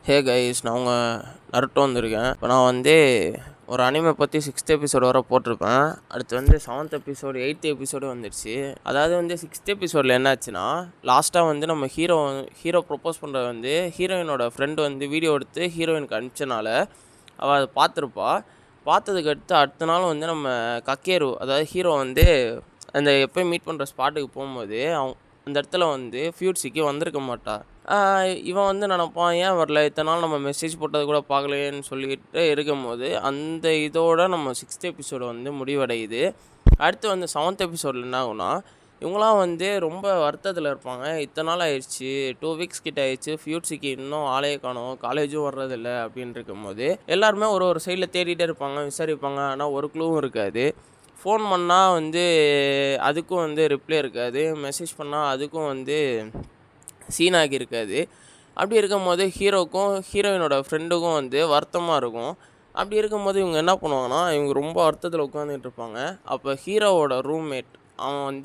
Hey guys, நான் உங்கள் Naruto வந்திருக்கேன். இப்போ நான் ஒரு அனிமே பற்றி 6th எபிசோடு வர போட்டிருப்பேன். அடுத்து 7th எபிசோடு 8th எபிசோடு வந்துடுச்சு. அதாவது 6th எபிசோடில் என்னாச்சுன்னா, லாஸ்ட்டாக நம்ம ஹீரோ ப்ரொப்போஸ் பண்ணுறது ஹீரோயினோட ஃப்ரெண்டு வீடியோ எடுத்து ஹீரோயினுக்கு அனுப்பிச்சனால அவள் அதை பார்த்துருப்பா. பார்த்ததுக்கு அடுத்த நாள் நம்ம கக்கேரு, அதாவது ஹீரோ அந்த எப்போயும் மீட் பண்ணுற ஸ்பாட்டுக்கு போகும்போது அந்த இடத்துல ஃபியூட்ஸிக்கு வந்திருக்க மாட்டா. இவன் நினப்பான், ஏன் வரல, இத்தனை நாள் நம்ம மெசேஜ் போட்டது கூட பார்க்கலையேன்னு சொல்லிட்டு இருக்கும்போது அந்த இதோட நம்ம 6th எபிசோடு முடிவடையுது. அடுத்து 7th எபிசோடில் என்ன ஆகுனா, இவங்களாம் ரொம்ப வருத்தத்தில் இருப்பாங்க. இத்தனை நாள் ஆயிடுச்சு, 2 வீக்ஸ் கிட்ட ஆயிடுச்சு, ஃபியூட்ஸிக்கு இன்னும் ஆளையே காணோம், காலேஜும் வர்றதில்லை அப்படின்னு இருக்கும்போது எல்லாருமே ஒரு சைடில் தேடிகிட்டே இருப்பாங்க, விசாரிப்பாங்க. ஆனால் ஒரு க்ளூவும் இருக்காது. ஃபோன் பண்ணால் அதுக்கும் ரிப்ளை இருக்காது. மெசேஜ் பண்ணால் அதுக்கும் சீனாகி இருக்காது. அப்படி இருக்கும்போது ஹீரோக்கும் ஹீரோயினோட ஃப்ரெண்டுக்கும் வருத்தமாக இருக்கும். அப்படி இருக்கும்போது இவங்க என்ன பண்ணுவாங்கன்னா, இவங்க ரொம்ப வருத்தத்தில் உட்காந்துட்டு இருப்பாங்க. அப்போ ஹீரோவோட ரூம்மேட் அவன்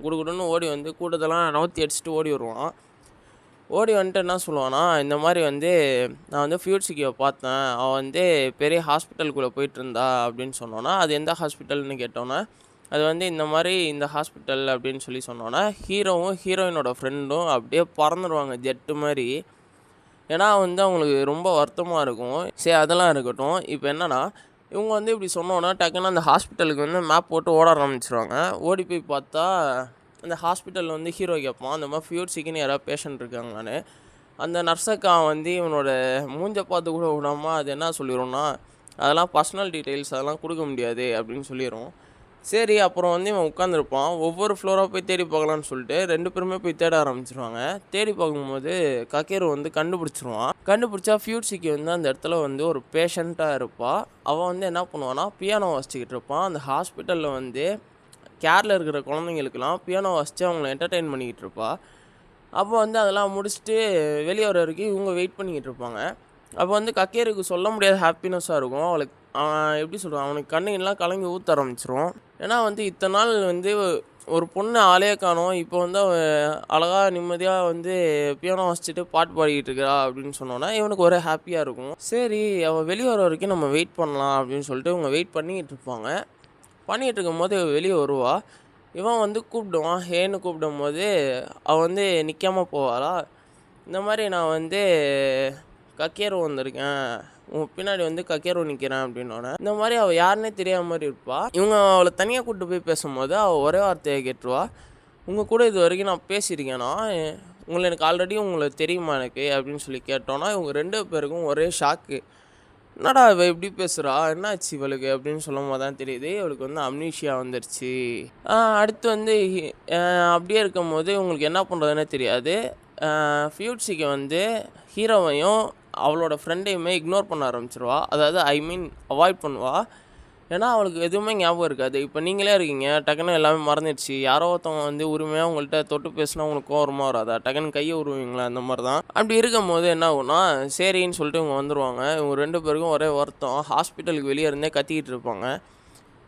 குடுகுடுன்னு ஓடி கூட்டத்தெல்லாம் நவுத்தி அடிச்சுட்டு ஓடி வருவான். ஓடி வந்துட்டு என்ன சொல்லுவான்னா, இந்த மாதிரி நான் ஃபியூட்ஸிக்கியை பார்த்தேன், அவன் பெரிய ஹாஸ்பிட்டலுக்குள்ளே போயிட்டுருந்தா அப்படின்னு சொன்னோன்னா, அது எந்த ஹாஸ்பிட்டல்னு கேட்டோன்னே, அது இந்த மாதிரி இந்த ஹாஸ்பிட்டல் அப்படின்னு சொன்னோன்னா, ஹீரோவும் ஹீரோயினோட ஃப்ரெண்டும் அப்படியே பறந்துடுவாங்க ஜெட்டு மாதிரி. ஏன்னா அவங்களுக்கு ரொம்ப வருத்தமாக இருக்கும். சரி, அதெல்லாம் இருக்கட்டும். இப்போ என்னென்னா, இவங்க இப்படி சொன்னோன்னா டக்குன்னு அந்த ஹாஸ்பிட்டலுக்கு மேப் போட்டு ஓட ஆரம்பிச்சிருவாங்க. ஓடி போய் பார்த்தா அந்த ஹாஸ்பிட்டலில் ஹீரோ கேட்பான், அந்த மாதிரி ஃபியூட்ஸிக்குன்னு யாராவது பேஷண்ட் இருக்காங்கன்னு. அந்த நர்ஸக்கா இவனோட மூஞ்சை பார்த்து கூட விடாமல் அது என்ன சொல்லிடும்னா, அதெல்லாம் பர்சனல் டீட்டெயில்ஸ், அதெல்லாம் கொடுக்க முடியாது அப்படின்னு சொல்லிடும். சரி, அப்புறம் இவன் உட்காந்துருப்பான். ஒவ்வொரு ஃப்ளோராக போய் தேடி பார்க்கலான்னு சொல்லிட்டு 2 பேருமே போய் தேட ஆரம்பிச்சிருவாங்க. தேடி பார்க்கும்போது கக்கேரு கண்டுபிடிச்சிருவான். கண்டுபிடிச்சா ஃபியூட்ஸிக்கு அந்த இடத்துல ஒரு பேஷண்ட்டாக இருப்பாள். அவன் என்ன பண்ணுவான்னா, பியானோ வாசிச்சுக்கிட்டு இருப்பான். அந்த ஹாஸ்பிட்டலில் கேரில் இருக்கிற குழந்தைங்களுக்கெல்லாம் பியானோ வாசித்து அவங்கள என்டர்டெயின் பண்ணிக்கிட்டு இருப்பாள். அப்போ அதெல்லாம் முடிச்சுட்டு வெளியே வர வரைக்கும் இவங்க வெயிட் பண்ணிக்கிட்டு இருப்பாங்க. அப்போ கக்கேருக்கு சொல்ல முடியாத ஹாப்பினஸ்ஸாக இருக்கும். அவளுக்கு எப்படி சொல்கிறான், அவனுக்கு கண்ணுங்கெல்லாம் கலங்கி ஊற்ற ஆரம்பிச்சிரும். ஏன்னா இத்தனை நாள் ஒரு பொண்ணு ஆளையே காணோம், இப்போ அழகாக நிம்மதியாக பியானோ வாசிச்சுட்டு பாட்டு பாடிக்கிட்டு இருக்கிறா அப்படின்னு சொன்னோன்னா இவனுக்கு ஒரே ஹாப்பியாக இருக்கும். சரி, அவள் வெளியே வர வரைக்கும் நம்ம வெயிட் பண்ணலாம் அப்படின்னு சொல்லிட்டு இவங்க வெயிட் பண்ணிக்கிட்டு இருப்பாங்க. பண்ணிகிட்டு இருக்கும்போது வெளியே வருவா. இவன் கூப்பிடுவான், ஹேன்னு கூப்பிடும் போது அவள் நிற்காமல் போவாளா. இந்த மாதிரி நான் கக்கேரு வந்திருக்கேன், உன் பின்னாடி கக்கேரு நிற்கிறேன் அப்படின்னோடனே இந்த மாதிரி அவள் யாருன்னே தெரியாத மாதிரி இருப்பாள். இவங்க அவளை தனியாக கூப்பிட்டு போய் பேசும்போது அவள் ஒரே வார்த்தையை கேட்டுருவா, உங்கள் கூட இது வரைக்கும் நான் பேசியிருக்கேனா, எனக்கு ஆல்ரெடி உங்களுக்கு தெரியுமா எனக்கு அப்படின்னு சொல்லி கேட்டோன்னா இவங்க 2 பேருக்கும் ஒரே ஷாக்கு. என்னடா இவள் எப்படி பேசுகிறா, என்னாச்சு இவளுக்கு அப்படின்னு சொல்லும் போது தான் தெரியுது இவளுக்கு அம்னீஷியா வந்துருச்சு. அடுத்து அப்படியே இருக்கும்போது இவங்களுக்கு என்ன பண்ணுறதுன்னே தெரியாது. ஃபியூட்ஸிக்கு ஹீரோவையும் அவளோட ஃப்ரெண்டையுமே இக்னோர் பண்ண ஆரம்பிச்சிருவா. அதாவது அவாய்ட் பண்ணுவாள். ஏன்னா அவளுக்கு எதுவுமே ஞாபகம் இருக்காது. இப்போ நீங்களே இருக்கீங்க, டக்குன்னு எல்லாமே மறந்துடுச்சு. யாரோ ஒருத்தவங்க உரிமையாக உங்கள்கிட்ட தொட்டு பேசினா உங்களுக்கு கோவமாக வராதா, டக்குன்னு கையை உருவீங்களா, அந்த மாதிரி தான். அப்படி இருக்கும்போது என்ன ஆகுனா, சரின்னு சொல்லிட்டு இவங்க வந்துடுவாங்க. இவங்க 2 பேருக்கும் ஒரே வருத்தம். ஹாஸ்பிட்டலுக்கு வெளியே இருந்தே கத்திக்கிட்டு இருப்பாங்க.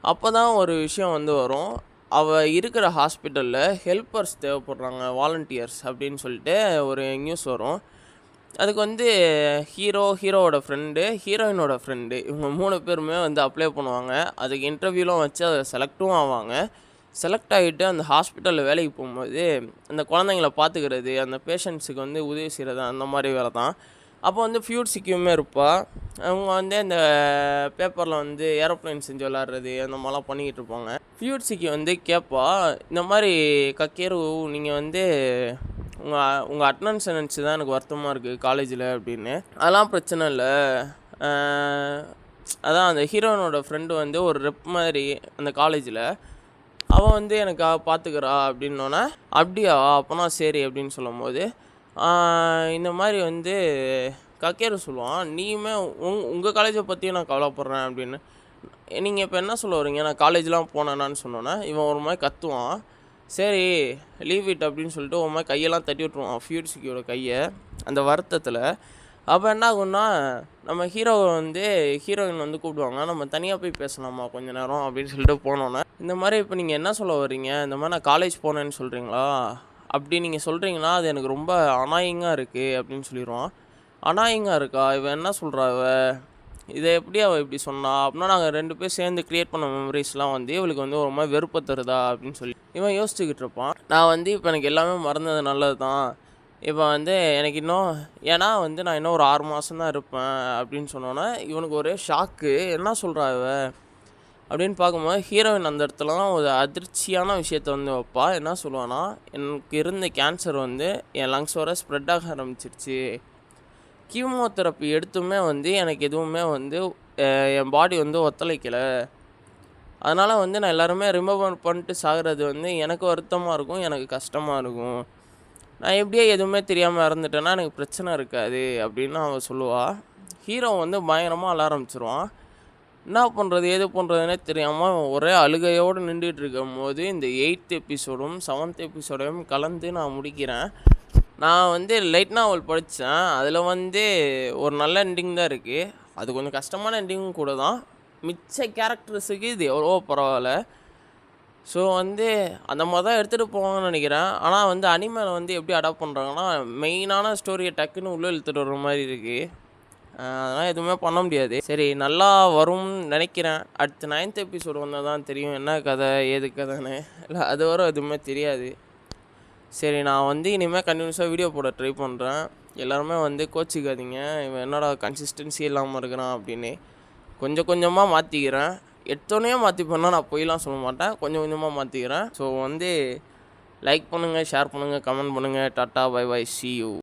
அப்போ தான் ஒரு விஷயம் வரும். அவள் இருக்கிற ஹாஸ்பிட்டலில் ஹெல்ப்பர்ஸ் தேவைப்படுறாங்க, வாலண்டியர்ஸ் அப்படின்னு சொல்லிட்டு ஒரு நியூஸ் வரும். அதுக்கு ஹீரோவோட ஃப்ரெண்டு, ஹீரோயினோட ஃப்ரெண்டு, இவங்க 3 பேருமே அப்ளை பண்ணுவாங்க. அதுக்கு இன்டர்வியூலாம் வச்சு அதை செலக்டும் ஆவாங்க. செலக்ட் ஆகிட்டு அந்த ஹாஸ்பிட்டலில் வேலைக்கு போகும்போது அந்த குழந்தைங்கள பார்த்துக்கிறது, அந்த பேஷண்ட்ஸுக்கு உதவி செய்கிறது, அந்த மாதிரி வேலை தான். அப்போ ஃபியூட்ஸிக்குமே இருப்பாள். அவங்க இந்த பேப்பரில் ஏரோப்ளைன் செஞ்சு விளாட்றது அந்த மாதிரிலாம் பண்ணிக்கிட்டு இருப்பாங்க. ஃபியூட்ஸிக்கு கேட்பா, இந்த மாதிரி கக்கேரு, நீங்கள் உங்கள் அட்டனன்ஸை நினச்சி தான் எனக்கு வருத்தமாக இருக்குது காலேஜில் அப்படின்னு. அதெல்லாம் பிரச்சனை இல்லை. அதான் அந்த ஹீரோயினோட ஃப்ரெண்டு ஒரு ரெப் மாதிரி அந்த காலேஜில், அவன் எனக்காக பார்த்துக்கிறா அப்படின்னோன்னே, அப்படியா அப்போனா சரி அப்படின்னு சொல்லும்போது இந்த மாதிரி கக்கேரு சொல்லுவான், நீயுமே உங்கள் காலேஜை பற்றியும் நான் கவலைப்படுறேன் அப்படின்னு. நீங்கள் இப்போ என்ன சொல்ல வரீங்க, நான் காலேஜ்லாம் போனேன்னான்னு சொன்னோன்னே இவன் ஒரு மாதிரி கத்துவான். சரி, லீவ் இட் அப்படின்னு சொல்லிட்டு ஒரு மாதிரி கையெல்லாம் தட்டி விட்ருவான் ஃபியூட்ஸிக்கியோட கையை அந்த வருத்தத்தில். அப்போ என்ன ஆகுன்னா, நம்ம ஹீரோயின் கூப்பிடுவாங்க, நம்ம தனியாக போய் பேசலாமா கொஞ்ச நேரம் அப்படின்னு சொல்லிட்டு போனோன்னே, இந்த மாதிரி இப்போ நீங்கள் என்ன சொல்ல வரீங்க, இந்த மாதிரி நான் காலேஜ் போனேன்னு சொல்கிறீங்களா, அப்படி நீங்கள் சொல்கிறீங்கன்னா அது எனக்கு ரொம்ப அனாயிங்காக இருக்குது அப்படின்னு சொல்லிடுவான். அநாயகா இருக்கா, இவ என்ன சொல்கிறா இதை எப்படி அவள் இப்படி சொன்னா அப்படின்னா, நாங்கள் 2 பேர் சேர்ந்து க்ரியேட் பண்ண மெமரிஸ்லாம் வந்து இவளுக்கு வந்து ஒரு மாதிரி வெறுப்பை தருதா அப்படின்னு சொல்லி இவன் யோசிச்சுக்கிட்டு இருப்பான். நான் வந்து இப்போ எனக்கு எல்லாமே மறந்தது நல்லது தான், இப்போ வந்து எனக்கு இன்னும் ஏன்னா வந்து நான் இன்னும் ஒரு 6 மாதம் தான் இருப்பேன் அப்படின்னு சொன்னோன்னே இவனுக்கு ஒரே ஷாக்கு. என்ன சொல்கிறா அப்படின்னு பார்க்கும்போது ஹீரோயின் அந்த இடத்துலலாம் ஒரு அதிர்ச்சியான விஷயத்த வந்து வைப்பா. என்ன சொல்லுவான்னா, எனக்கு இருந்த கேன்சர் வந்து என் லங்ஸ் வர ஸ்ப்ரெட் ஆக ஆரம்பிச்சிருச்சு. கீமோதெரப்பி எடுத்துமே வந்து எனக்கு எதுவுமே வந்து என் பாடி வந்து ஒத்துழைக்கலை. அதனால் வந்து நான் எல்லாருமே ரிமூவ் பண்ணிட்டு சாகிறது வந்து எனக்கு வருத்தமாக இருக்கும், எனக்கு கஷ்டமாக இருக்கும். நான் எப்படியே எதுவுமே தெரியாமல் இறந்துட்டேன்னா எனக்கு பிரச்சனை இருக்காது அப்படின்னு அவன் சொல்லுவாள். ஹீரோ வந்து பயங்கரமாக அழ ஆரம்பிச்சிருவான். என்ன பண்ணுறது ஏது பண்ணுறதுனே தெரியாமல் ஒரே அழுகையோடு நின்றுட்டு இருக்கும் போது இந்த 8th எபிசோடும் 7th எபிசோடையும் கலந்து நான் முடிக்கிறேன். நான் வந்து லைட் நாவல் படித்தேன். அதில் வந்து ஒரு நல்ல எண்டிங் தான் இருக்குது. அது கொஞ்சம் கஷ்டமான எண்டிங்கும் கூட தான். மிச்ச கேரக்டர்ஸுக்கு இது எவ்வளோ பரவாயில்ல. ஸோ வந்து அந்த மாதிரி தான் எடுத்துகிட்டு போவாங்கன்னு நினைக்கிறேன். ஆனால் வந்து அனிமேல வந்து எப்படி அடாப்ட் பண்ணுறாங்கன்னா, மெயினான ஸ்டோரியை டக்குன்னு உள்ளே இழுத்துட்டு வர மாதிரி இருக்குது. அதெல்லாம் எதுவுமே பண்ண முடியாது. சரி, நல்லா வரும்னு நினைக்கிறேன். அடுத்து 9th எபிசோடு வந்தால் தான் தெரியும் என்ன கதை ஏது கதைன்னு. இல்லை அது வரை எதுவுமே தெரியாது. சரி, நான் வந்து இனிமேல் கண்டினியூஸாக வீடியோ போட ட்ரை பண்ணுறேன். எல்லாருமே வந்து கோச்சிக்காதீங்க, இவன் என்னடா கன்சிஸ்டன்சி இல்லாமல் இருக்கிறான் அப்படின்னு. கொஞ்சம் கொஞ்சமாக மாற்றிக்கிறேன். எடுத்தோடனே மாற்றிப்பேன்னா நான் போயெலாம் சொல்ல மாட்டேன், கொஞ்சம் கொஞ்சமாக மாற்றிக்கிறேன். ஸோ வந்து லைக் பண்ணுங்கள், ஷேர் பண்ணுங்கள், கமெண்ட் பண்ணுங்கள். Tata, bye bye, see you.